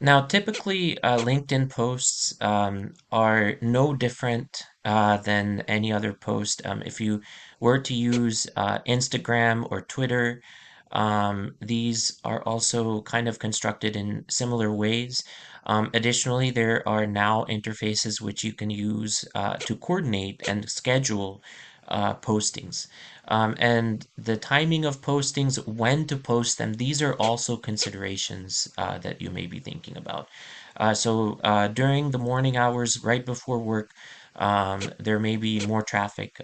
Now, typically, LinkedIn posts are no different than any other post. If you were to use Instagram or Twitter, these are also kind of constructed in similar ways. Additionally, there are now interfaces which you can use to coordinate and schedule postings. And the timing of postings, when to post them, these are also considerations that you may be thinking about. So during the morning hours, right before work, there may be more traffic.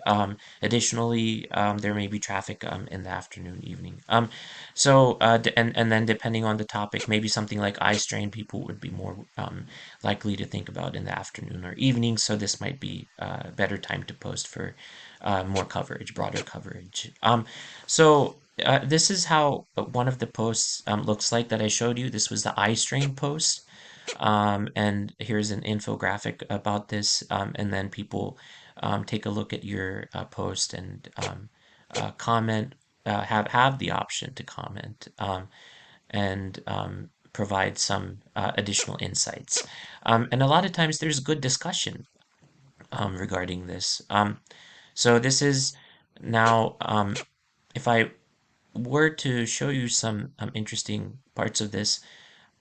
Additionally, there may be traffic in the afternoon, evening. And then depending on the topic, maybe something like eye strain, people would be more likely to think about in the afternoon or evening. So this might be a better time to post for more coverage, broader coverage. This is how one of the posts looks like that I showed you. This was the eye strain post. And here's an infographic about this. And then people take a look at your post and comment, have the option to comment and provide some additional insights. And a lot of times there's good discussion regarding this. So this is now, if I were to show you some interesting parts of this,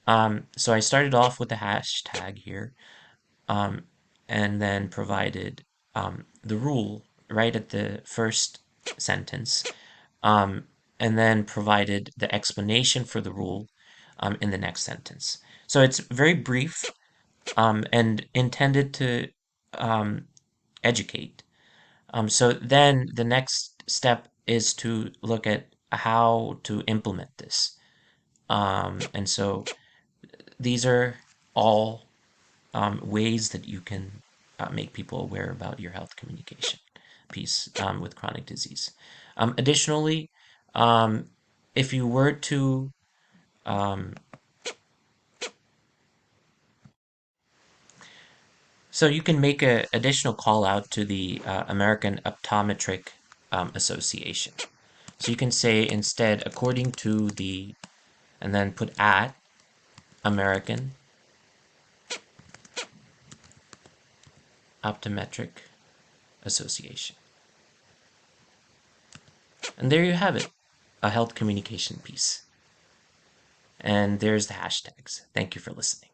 so I started off with the hashtag here, um, and then provided the rule right at the first sentence, um, and then provided the explanation for the rule in the next sentence. So it's very brief and intended to um, educate. So then the next step is to look at how to implement this. And so these are all ways that you can make people aware about your health communication piece with chronic disease. Additionally, um, if you were to um, so you can make an additional call out to the American Optometric Association. So you can say instead, according to the, and then put at American Optometric Association. And there you have it, a health communication piece. And there's the hashtags. Thank you for listening.